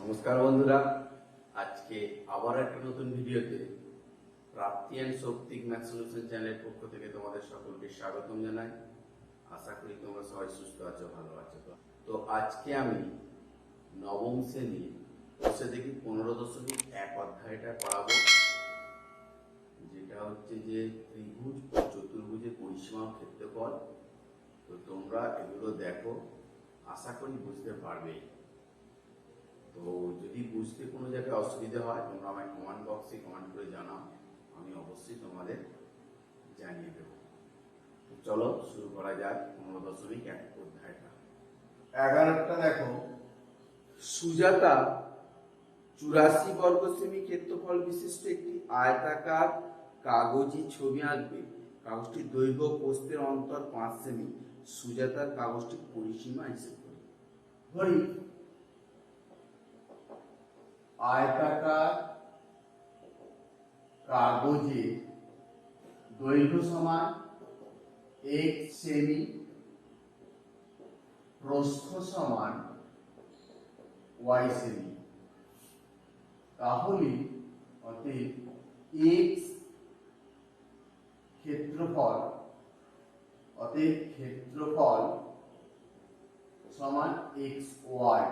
নমস্কার বন্ধুরা, আজকে আবার একটা নতুন ভিডিওতে প্রাপ্তি অ্যান্ড শক্তিক ম্যাথ সলিউশন চ্যানেলের পক্ষ থেকে তোমাদের সকলকে স্বাগতম জানাই। আশা করি তোমরা সবাই সুস্থ আছো, ভালো আছো। তো আজকে আমি নবম শ্রেণী বসে দেখি 15.1 অধ্যায়টা পড়াবো, যেটা হচ্ছে যে ত্রিভুজ ও চতুর্ভুজের পরিসীমা ও ক্ষেত্রফল। তো তোমরা এগুলো দেখো, আশা করি বুঝতে পারবে। তো যদি বুঝতে কোনো জায়গায় অসুবিধা হয় তোমরা আমায় কমেন্ট বক্সে কমেন্ট করে জানাও, আমি অবশ্যই তোমাদের জানিয়ে দেব। তো চলো শুরু করা যাক 15.1 অধ্যায়টা। 11টা দেখো, সুজাতা 84 বর্গ সেমি ক্ষেত্রফল বিশিষ্ট একটি আয়তাকার কাগজি ছবি আঁকবে। কাগজটির দৈর্ঘ্য প্রস্থের অন্তর 5 সেমি। সুজাতার কাগজটির পরিসীমা হিসেব করে। ধরি আয়তাকার কাগজে দৈর্ঘ্য সমান x সেমি, প্রস্থ সমান y সেমি। তাহলে অতএব x ক্ষেত্রফল সমান xy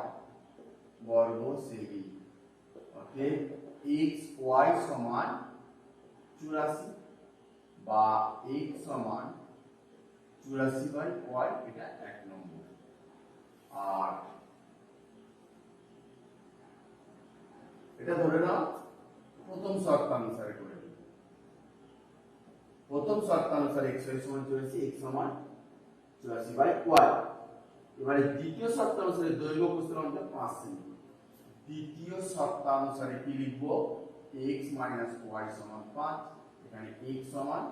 বর্গ সেমি। অতএব xy সমান 84 বা x সমান 84/y, এটা 1 নম্বর। আর এটা ধরে নাও প্রথম শর্তানুসারে করে নেব। প্রথম শর্তানুসারে x সমান 84, x সমান 84/y। এবারে দ্বিতীয় শর্তানুসারে দৈর্ঘ্য প্রস্থের অন্তর 5 সেমি। দ্বিতীয় শর্তানুসারে কি লিখব? x মাইনাস y সমান 5। এখানে x সমান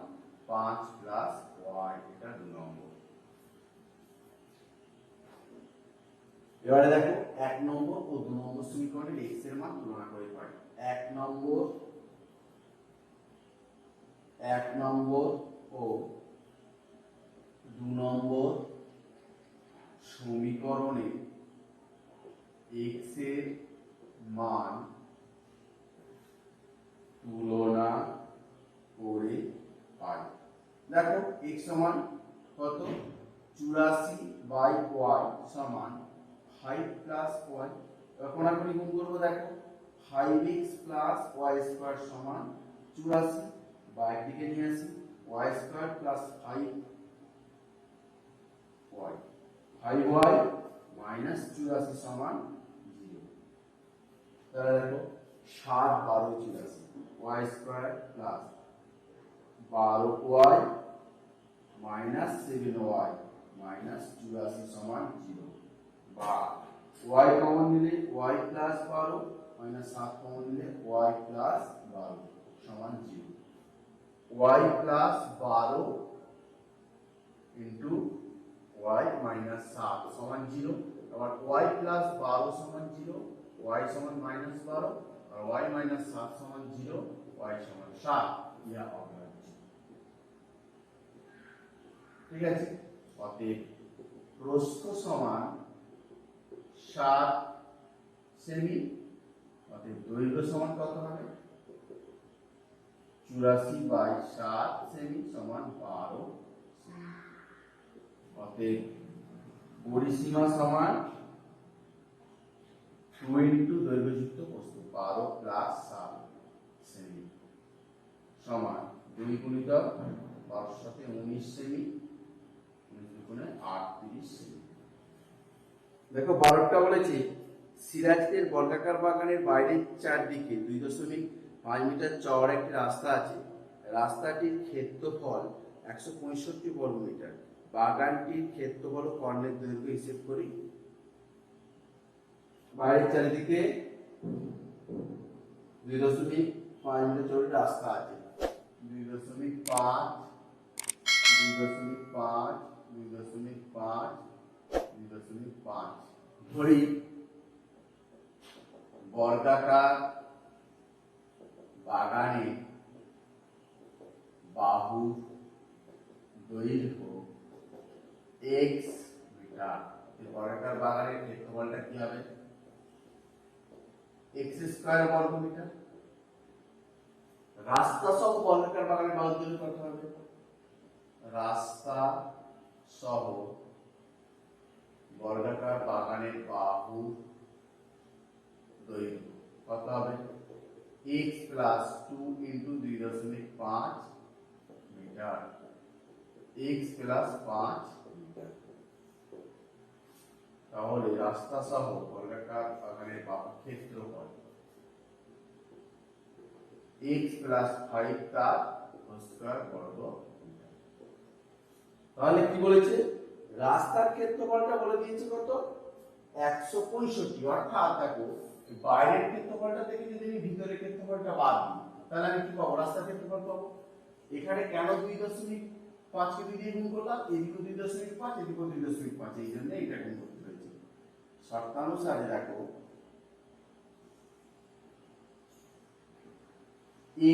5 প্লাস y, এটা 2 নম্বর। এবারে দেখো 1 নম্বর ও 2 নম্বর সমীকরণের x এর মান তুলনা করে পাই। 1 নম্বর ও 2 নম্বর সমীকরণে x এর মান তুলনা করে পাই। দেখো x সমান কত? 84/y সমান 5 প্লাস y। এখন আমরা গুণ করব। দেখো 5x প্লাস y স্কয়ার সমান 84, বাইরের দিকে নিয়ে আসি, y square plus 5y, 5y minus 84 সমান 0। তাহলে দেখো 7 12 84, y square plus 12y minus 7y minus 84 সমান 0। বা y কমন নিলে y প্লাস 12 মাইনাস 7 কমন নিলে y প্লাস 12 সমান 0। y plus 12 into y minus 7 সমান 0। আবার y প্লাস 12 সমান 0, y সমান মাইনাস 12, আর y মাইনাস 7 সমান 0, y সমান 7। ইয়া অগ্রাহ্য। ঠিক আছে? অতএব প্রস্থ সমান 7 সেমি। অতএব দৈর্ঘ্য সমান কত হবে? 84/7 সেমি সমান 12 সেমি। অতএব পরিসীমা সমান 2 ইন্টু দৈর্ঘ্যযুক্ত প্রস্থ 12 প্লাস 7 সেমি সমান 2 গুণিতক 12 সাথে 19 সেমি, 19 গুণে 38 সেমি। দেখো 12টা বলেছে সিরাজদের বর্গাকার বাগানের বাইরের চারদিকে 2.5 মিটার চওড়া একটি রাস্তা আছে। রাস্তাটির ক্ষেত্রফল 165 বর্গ মিটার। বাগানটির ক্ষেত্রফল ও কর্ণের দৈর্ঘ্য হিসেব করি। বাইরের চারিদিকে 2.5 মিটার চওড়া রাস্তা আছে। 2.5, 2.5, 2.5, 2.5। ধরি বর্গাকার বাগানে বাহু দৈর্ঘ্য x মিটার। বর্গাকার বাগানের ক্ষেত্রফলটা কি হবে? এক্স স্কয়ার বর্গ মিটার। রাস্তা সহ বর্গাকার বাগানের বাহুর দৈর্ঘ্য কত হবে? রাস্তা সহ বর্গাকার বাগানের বাহুর দৈর্ঘ্য কত হবে? x plus 2 into 2.5 metre, x plus 5 metre. তাহলে রাস্তা সহ বর্গাকার বাগানের বাহুর ক্ষেত্রফল x প্লাস 5 তার হোল স্কয়ার বর্গ মিটার। তাহলে কি বলেছে? রাস্তার ক্ষেত্রফলটা বলে দিয়েছে কত? 165। অর্থাৎ দেখো বাইরের ক্ষেত্রফলটা থেকে যদি আমি ভিতরের ক্ষেত্রফলটা বাদ দিই তাহলে আমি কি পাবো? রাস্তার ক্ষেত্রফল পাবো। এখানে কেন 2.5 কে 2 দিয়ে গুণ করলাম? এদিকে 2.5 এদিকে 2.5, এই জন্য এটা গুণ করতে হয়েছে। শর্তানুসারে দেখো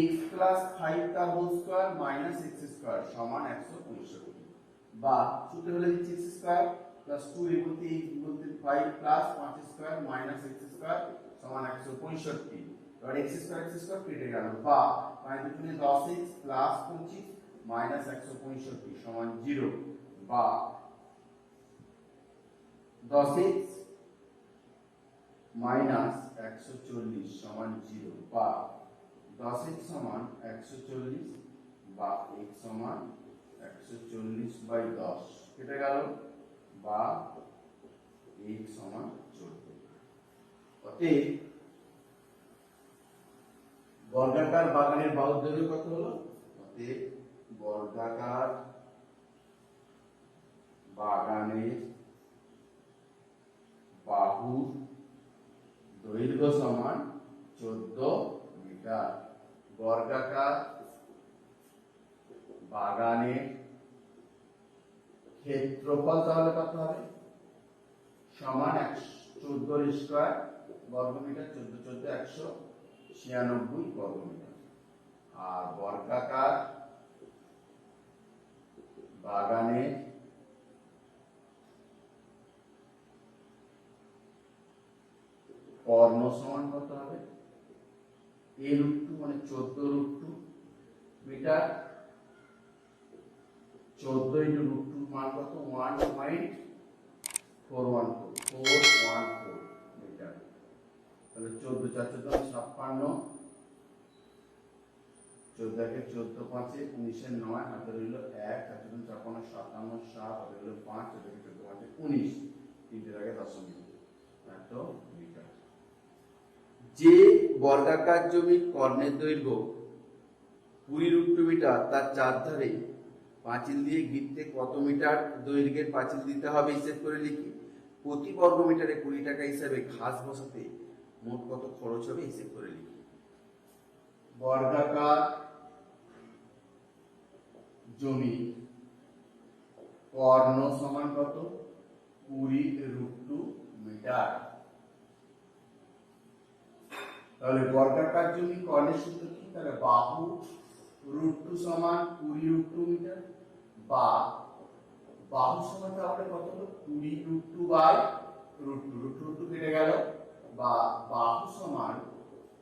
x প্লাস 5 তার whole square minus x square সমান 165, বা সূত্র বলে দিচ্ছি x স্কয়ার প্লাস 2 এ বলতে x বলতে 5 plus 5 square minus x square সমান 165। এবার x স্কয়ার কেটে গেল, বা 5 দুগুণে 10x প্লাস 25 মাইনাস 165 সমান 0, বা 10x মাইনাস 140 সমান 0, বা 10x সমান 140 বা x সমান 140/10 কেটে গেল, বা x সমান 14। অতএব বর্গাকার বাগানের বাহুর দৈর্ঘ্য কত হলো? অতএব বর্গাকার বাগানের বাহুর দৈর্ঘ্য সমান 14 মিটার। বর্গাকার বাগানের ক্ষেত্রফল তাহলে কত হবে? সমান 14 স্কয়ার বর্গ মিটার, 14 196 বর্গ মিটার। আর বর্গাকার বাগানের কর্ণ সমান কত হবে? a রুট 2 মানে 14 রুট 2 মিটার, 14 ইন্টু রুট 2 মান কত? 1.414 মিটার। তাহলে 14 4 14 56, 14 কে 14 5 19 এর 9 হাতে রইল 1, 4 14 56 57 7 হাতে রইল 5, 14 কে 14 5 19, 3 এর আগে দশমিক, এত মিটার। যে বর্গাকার জমির কর্ণের দৈর্ঘ্য 20 রুট 2 মিটার, তার চারধারে পাঁচিল দিয়ে ঘিরতে কত মিটার দৈর্ঘ্যের পাঁচিল দিতে হবে হিসেব করে লিখি। প্রতি বর্গ মিটারে 20 টাকা হিসাবে ঘাস বসাতে মোট কত খরচ হবে হিসেব করে লিখি। বর্গাকার জমি কর্ণ সমান কত? 20 রুট 2 মিটার। তাহলে বর্গাকার জমি কর্ণের সূত্র কি? তাহলে বাহু রুট 2 সমান 20 রুট 2 মিটার, বা বাহু সমান তাহলে কত হলো? 20 রুট 2 বাই রুট 2, রুট 2 কেটে গেল, বা বাহু সমান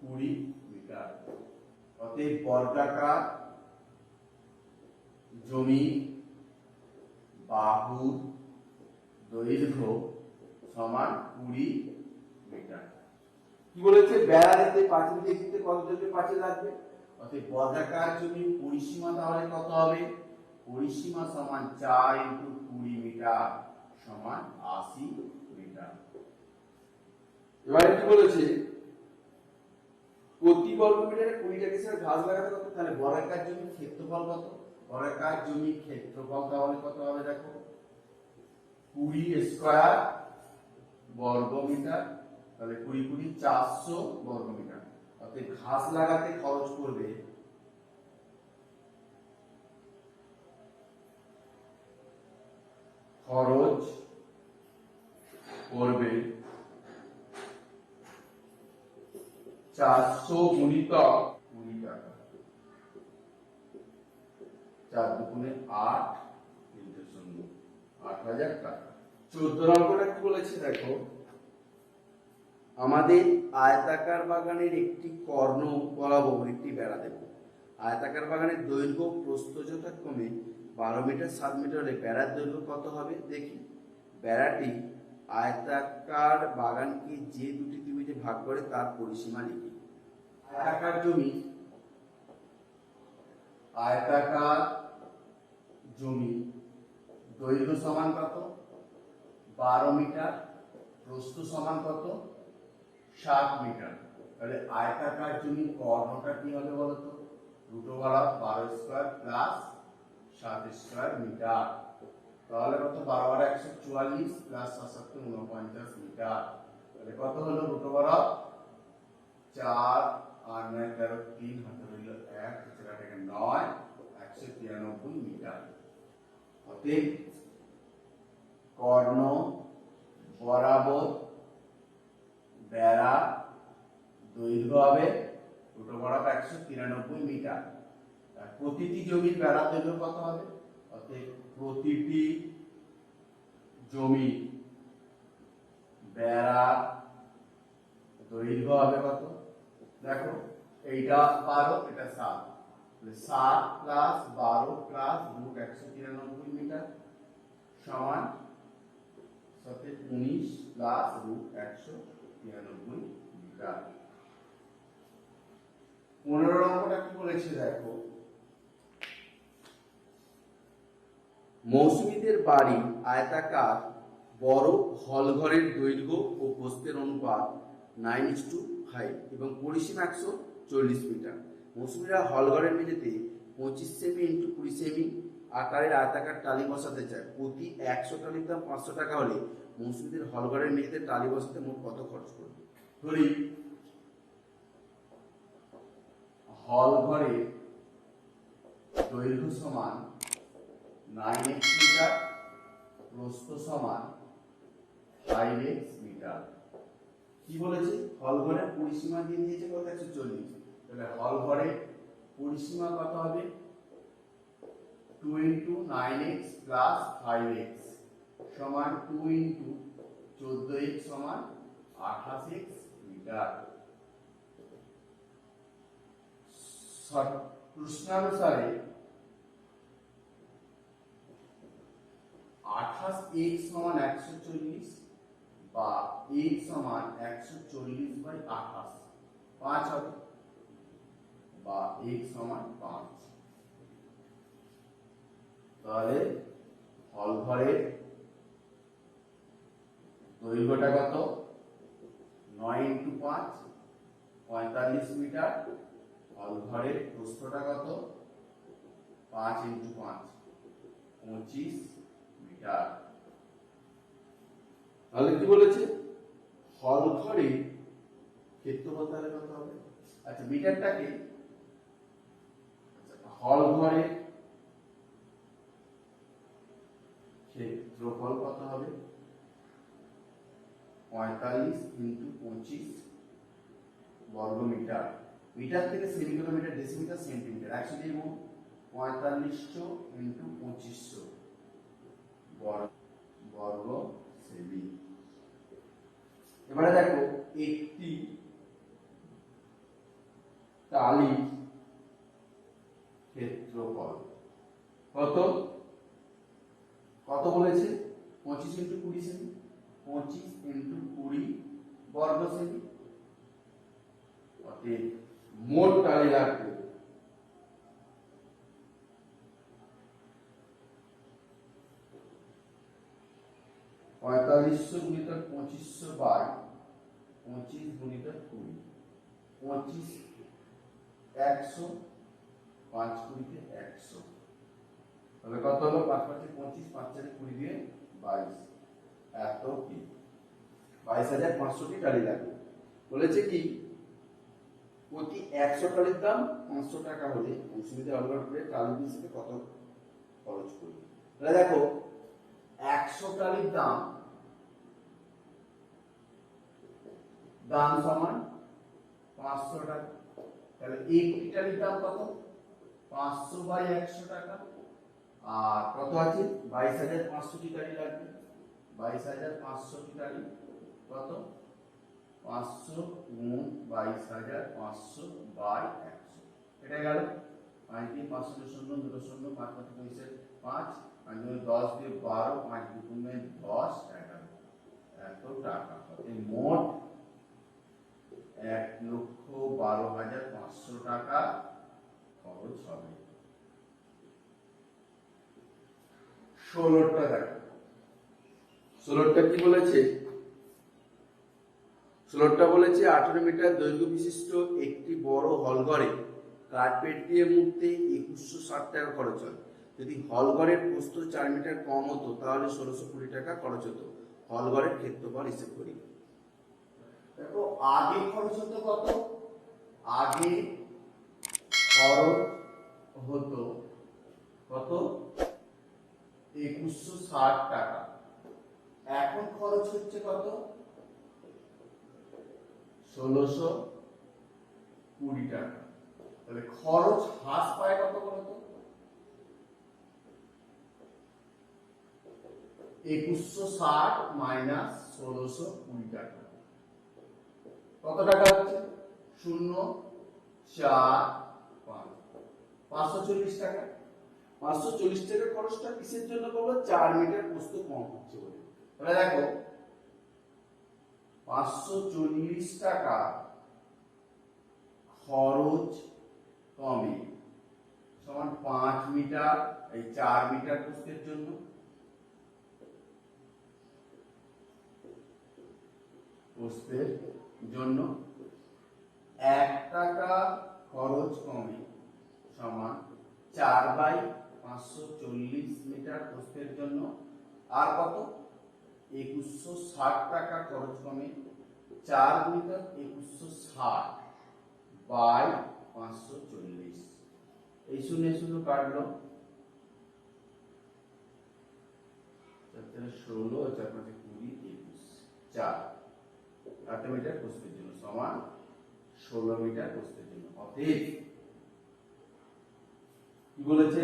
20 মিটার। অতএব বর্গাকার জমি বাহুর দৈর্ঘ্য সমান 20 মিটার। কি বলেছে? বেড়া দিতে পাঁচিল দিয়ে দিতে কত দৈর্ঘ্যে পাঁচিল লাগবে? অতএব বর্গাকার জমির পরিসীমা তাহলে কত হবে? পরিসীমা সমান 4 ইন্টু 20 মিটার সমান 80 মিটার। এবারে কি বলেছে? প্রতি বর্গ মিটারে 20 টাকা হিসাবে ঘাস লাগাতে কত? তাহলে বর্গাকার জমির ক্ষেত্রফল কত? বর্গাকার জমির ক্ষেত্রফল তাহলে কত হবে? দেখো 20 স্কয়ার বর্গ মিটার, তাহলে 20 20 400 বর্গ মিটার। অতএব ঘাস লাগাতে খরচ পড়বে খরচ পড়বে 400 গুণিতক 20 টাকা, 4 দুগুণে 8 ইন্টু 0, 8000 টাকা। 14 নম্বরটা কি বলেছে দেখো? আমাদের আয়তাকার বাগানের একটি কর্ণ বরাবর একটি বেড়া দেব। আয়তাকার বাগানের দৈর্ঘ্য প্রস্থ যথাক্রমে 12 মিটার 7 মিটার হলে বেড়ার দৈর্ঘ্য কত হবে দেখি। বেড়াটি আয়তাকার বাগানকে যে দুটি ত্রিভুজে ভাগ করে তার পরিসীমা লিখি। আয়তাকার জমি দৈর্ঘ্য সমান কত 12 মিটার, প্রস্থ সমান কত 7 মিটার। তাহলে আয়তাকার জমির কর্ণটা কি হবে বলতো, √12 স্কয়ার প্লাস 7 স্কয়ার মিটার। তাহলে কত 12 বার 144 প্লাস 7 7 49 মিটার। তাহলে কত হলো √4 আর 9 13 3 হাতে রইল 1 সেটা থেকে 9 193 মিটার। অতএব কর্ণ বরাবর বেড়া দৈর্ঘ্য হবে √193 মিটার। আর প্রতিটি জমির বেড়া দৈর্ঘ্য কত হবে, অতএব প্রতিটি জমি বেড়া দৈর্ঘ্য হবে কত, দেখো এইটা 12 এটা 7, 7 প্লাস 12 প্লাস √193 মিটার সমান 19 প্লাস √193 মিটার। 15 নম্বরটা কি বলেছে দেখো, মৌসুমীদের বাড়ি আয়তাকার বড় হলঘরের দৈর্ঘ্য ও প্রস্থের অনুপাত 9:5 এবং পরিসীমা 140 মিটার। মৌসুমীরা হলঘরের মেঝেতে 25 সেমি × 20 সেমি আকারের আয়তাকার টালি বসাতে চায়। প্রতি 100 টালির দাম 500 টাকা হলে মৌসুমীদের হলঘরের মেঝেতে টালি বসাতে মোট কত খরচ করবে। ধরি হলঘরের দৈর্ঘ্য সমান 9x মিটার, প্রস্থ সমান 5x মিটার। কি বলেছে, হলঘরের পরিসীমা দিয়ে দিয়েছে কত 140। তাহলে হলঘরের পরিসীমা কত হবে 2 × 9x প্লাস 5x সমান 2 × 14x সমান 28x মিটার। প্রশ্নানুসারে 28x সমান 140 বা x সমান 140/28 5 হবে, বা x সমান 5। তাহলে হলঘরের দৈর্ঘ্যটা কত 9 × 5 45 মিটার, হলঘরের প্রস্থটা কত 5 × 5 25 মিটার। তাহলে কি বলেছে, হলঘরের ক্ষেত্রফল তাহলে কত হবে, আচ্ছা মিটারটাকে হলঘরের ক্ষেত্রফল কত হবে 45 × 25 বর্গ মিটার। মিটার থেকে সেমি কিলোমিটার ডেসিমিটার সেন্টিমিটার 100 দিয়ে গুণ 4500 × 2500 বর্গ সেমি। এবারে দেখো একটি টালির ক্ষেত্রফল কত কত বলেছে 25 × 20 সেমি, 25 × 20 বর্গ সেমি। অতএব মোট টালি লাগবে 4500 × 2500/25 × 20 25 100 5 × 100। তাহলে কত হলো 5 5 25 5 4 20 দিয়ে 22, এত কি 22500টি টালি লাগবে। বলেছে কি প্রতি 100 টালির দাম 500 টাকা হলে মৌসুমীদের হলঘর করে টালি হিসেবে কত খরচ করবে। তাহলে দেখো 100 টালির দাম সমান 500 টাকা। তাহলে একটি টালির দাম কত 500/100 টাকা। আর কত আছে 22500টি টালি লাগবে, 22500টি টালি কত 500 গুণ 22,500 বাই 100, এটা গেল 5 দিয়ে 500 শূন্য, 2 শূন্য, 5 5 2 5, 5 10 দিয়ে 12, 5 2 10, 11, এত টাকা হবে। মোট 1,12,500 টাকা খরচ হবে। 16টা দেখো, 16টা কি বলেছে? 16টা বলেছে 18 মিটার দৈর্ঘ্য বিশিষ্ট একটি বড় হলঘরে কার্পেট দিয়ে মুড়তে 2160 টাকা খরচ হয়। যদি হলঘরের প্রস্থ 4 মিটার কম হতো তাহলে 1620 টাকা খরচ হতো। হলঘরের ক্ষেত্রফল হিসেব করি। দেখো আগে খরচ হতো কত? আগে খরচ হতো কত? 2160 টাকা। এখন খরচ হচ্ছে কত? 1620 টাকা। তাহলে খরচ হ্রাস পায় কত বলতো? 2160 মাইনাস 1620 টাকা। কত টাকা হচ্ছে? 045, 540 টাকা। 540 টাকা খরচটা কিসের জন্য বলবো? 4 মিটার প্রস্থ কম হচ্ছে বলে। তাহলে দেখো 540 টাকা খরচ কমে সমান 5 মিটার, এই 4 মিটার প্রস্থের জন্য। প্রস্থের জন্য 1 টাকা খরচ কমে সমান 4/540 মিটার প্রস্থের জন্য। আর কত? 2160 টাকা খরচ কমে 4 মিটার 2160 বাই 540। এই শূন্য শূন্য কাটলো, 16, 4 5 20, 21, 4 মিটার প্রস্থের জন্য সমান 16 মিটার প্রস্থের জন্য। অতএব কি বলেছে?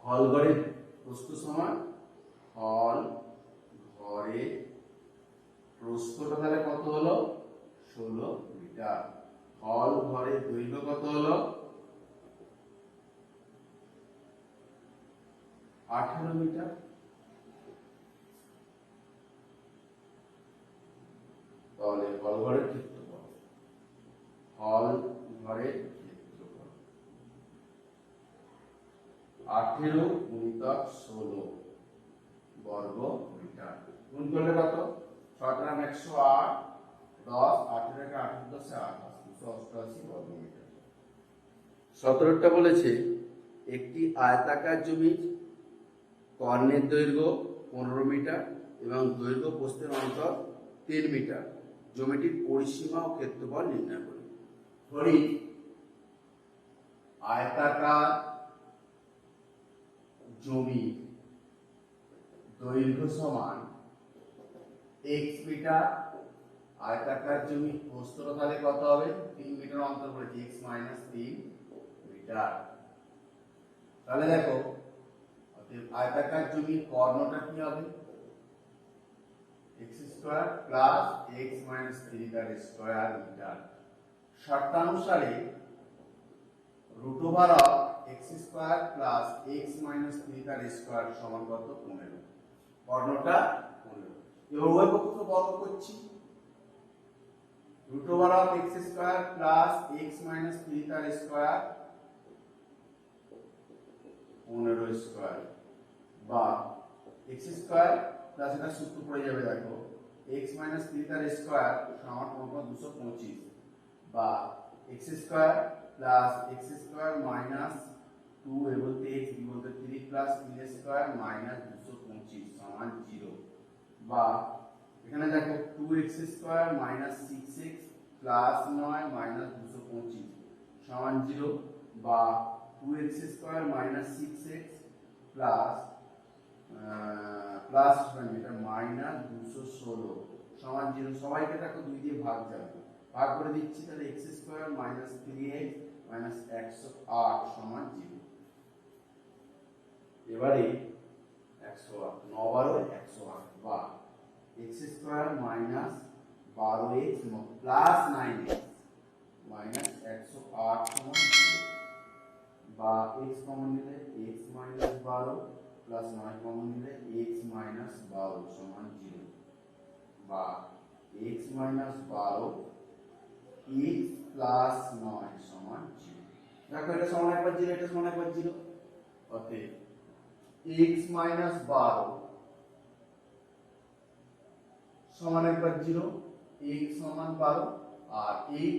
হল ঘরের প্রস্থ সমান হল ঘরের প্রস্থটা তাহলে কত হলো? 16 মিটার। হল ঘরের দৈর্ঘ্য কত হলো? 18 মিটার। তাহলে হল ঘরের ক্ষেত্রফল, হল ঘরের ক্ষেত্রফল 18 গুণিতক 16 বর্গ মিটার। গুণ করলে কত? 6 টাকা 108, 10, 18 টাকা 18 10 288 বর্গ মিটার। 17টা বলেছে একটি আয়তাকার জমির কর্ণের দৈর্ঘ্য 15 মিটার এবং দৈর্ঘ্য প্রস্থের অন্তর 3 মিটার। জমিটির পরিসীমা ও ক্ষেত্রফল নির্ণয় করি। ধরি আয়তাকার জমি দৈর্ঘ্য সমান x মিটার, আয়তাকার জমি প্রস্থ তাহলে কত হবে? 3 মিটার অন্তর করেছি, x মাইনাস 3 মিটার। তাহলে দেখো আয়তাকার জমির কর্ণটা কি হবে? x square plus x minus 3 তার স্কয়ার মিটার। শর্তানুসারে root over of x square plus x minus 3 তার স্কয়ার সমান কত? 15। কর্ণটা 15। এবার উভয় পক্ষকে বর্গ করছি। Root over of x square plus x minus 3 তার স্কয়ার 15 স্কয়ার বা x স্কয়ার প্লাস এটা সূত্র পড়ে যাবে, দেখো x মাইনাস 3 তার স্কয়ার সমান 225 বা x square plus x square minus 2 এ বলতে x বি বলতে 3 প্লাস 3 স্কয়ার মাইনাস 225 সমান 0 বা এখানে দেখো 2x square minus 6x plus 9 minus 225 সমান 0 বা 2x square minus 6x plus plus এটা মাইনাস 216 সমান 0। সবাইকে দেখো 2 দিয়ে ভাগ যাবে, ভাগ করে দিচ্ছি। তাহলে x square minus 3x minus 108 সমান 0। এবারে 108 9 12 108 বা x square minus 12x plus 9x minus 108 समान 0 বা x কমন নিলে x মাইনাস 12 প্লাস 9 কমন নিলে x মাইনাস 12 সমান 0 বা x মাইনাস 12 x প্লাস 9 সমান 0। দেখো এটা সমান একবার 0, এটা সমান একবার 0, অতএব x মাইনাস 12 সমান একবার 0, x সমান 12 আর x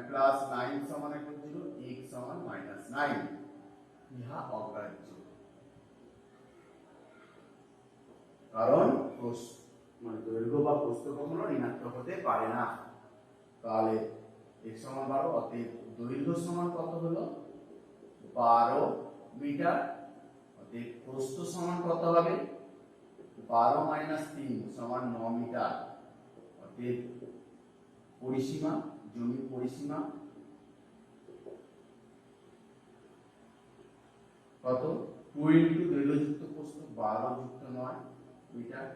প্লাস 9 সমান একবার 0, x সমান মাইনাস 9। ইহা অগ্রাহ্য, কারণ মানে দৈর্ঘ্য বা প্রস্থ কখনো ঋণাত্মক হতে পারে না। তাহলে x সমান 12, অতএব দৈর্ঘ্য সমান কত হলো 12 মিটার, অতএব প্রস্থ সমান কত হবে 12 মাইনাস 3 সমান 9 মিটার, অতএব পরিসীমা জমির পরিসীমা কত 2 ইনটু দৈর্ঘ্যযুক্ত প্রস্থ 12 যুক্ত 9 মিটার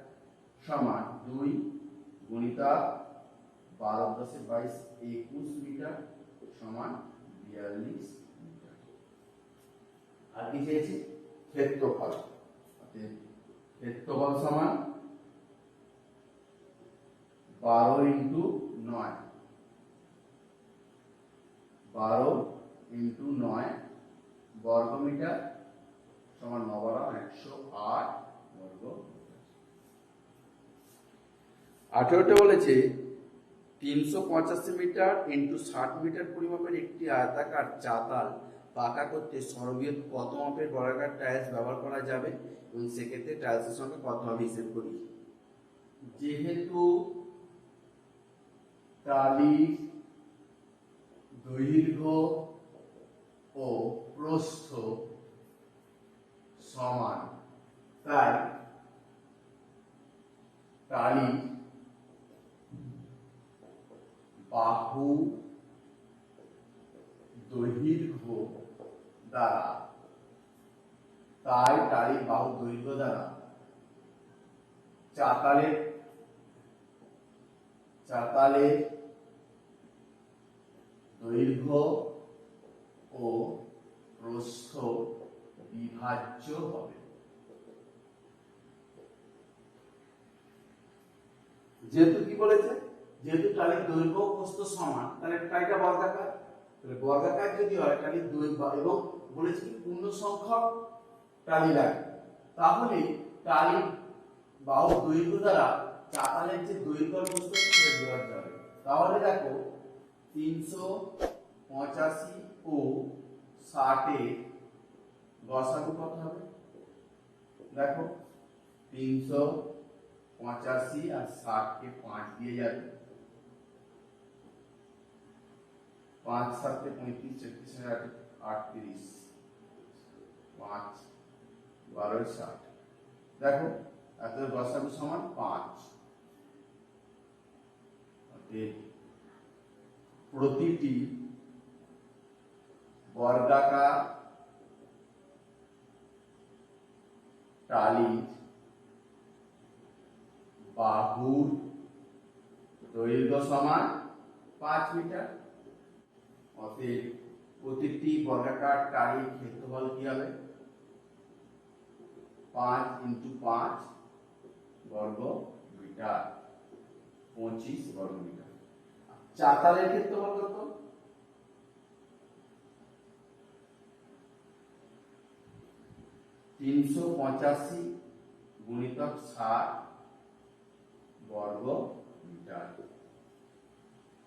সমান 2 গুণিতক 12 + 22 21 মিটার সমান 42 মিটার। আর কি চেয়েছি ক্ষেত্রফল, অতএব ক্ষেত্রফল সমান 12 ইনটু 9, 12 ইনটু 9 বর্গ মিটার সমান 9 × 108 বর্গ। 18তে বলেছে 385 মিটার ইনটু 60 মিটার পরিমাপের একটি আয়তাকার চাতাল পাকা করতে সর্ববৃহৎ কত মাপের বর্গাকার টাইলস ব্যবহার করা যাবে এবং সেক্ষেত্রে টাইলসের সংখ্যা কত হবে হিসেব করি। যেহেতু টালির দৈর্ঘ্য ও প্রস্থ সমান, তাই টালির বাহু দৈর্ঘ্য দ্বারা চাতালের দৈর্ঘ্য ও প্রস্থ বিভাজ্য হবে। যেহেতু কি বলেছে, যেহেতু টালির দৈর্ঘ্য ও প্রস্থ সমান, তাহলে টালিটা বর্গাকার, তাহলে বর্গাকার যদি হয় টালির দৈর্ঘ্য এবং বলেছে কি পূর্ণ সংখ্যক টালি লাগে, তাহলে টালির বাহু দৈর্ঘ্য দ্বারা চাতালের যে দৈর্ঘ্য প্রস্থ সেটা বিভাজ্য হবে। তাহলে দেখো 385 ও 60 এর গসাগু কত হবে, দেখো 385 আর 60 কে 5 দিয়ে যাবে, 5 7 কে 35 36 38 5 12 60, দেখো এত গসাগু সমান 5। প্রতিটি বর্গাকার টালির বাহুর দৈর্ঘ্য সমান 5 মিটার, অতএব প্রতিটি বর্গাকার টালির ক্ষেত্রফল কি হবে 5 × 5 বর্গ মিটার, 25 বর্গ মিটার। চাতালের ক্ষেত্রফল কত, (385 × 60 বর্গ মিটার,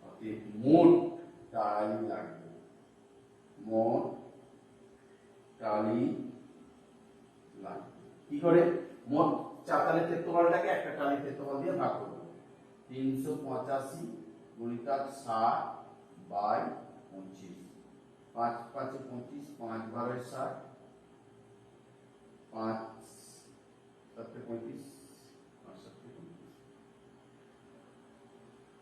অতএব মোট টালি লাগবে, মোট টালি লাগবে কি করে, মোট চাতালের ক্ষেত্রফলটাকে একটা টালির ক্ষেত্রফল দিয়ে ভাগ করব, 385 × 60 বাই 25, 5 5 25, 5 12 60, 5 7 35, 5 7 35,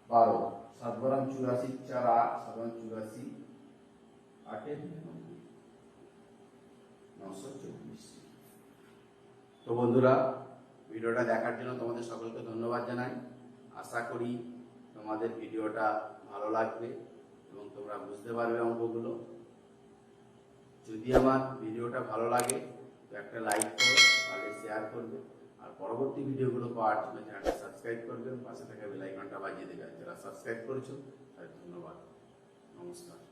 12 7 12 84, 4 8 7 84, 8 924। তো বন্ধুরা ভিডিওটা দেখার জন্য তোমাদের সকলকে ধন্যবাদ জানাই। আশা করি তোমাদের ভিডিওটা ভালো লাগবে এবং তোমরা বুঝতে পারবে অঙ্কগুলো। যদি আমার ভিডিওটা ভালো লাগে তো একটা লাইক করো, তাহলে শেয়ার করবে, আর পরবর্তী ভিডিওগুলো পাওয়ার জন্য চ্যানেলটা সাবস্ক্রাইব করবে, পাশে থাকা বেল আইকনটা বাজিয়ে দেবে। যারা সাবস্ক্রাইব করেছো তাদের ধন্যবাদ। নমস্কার।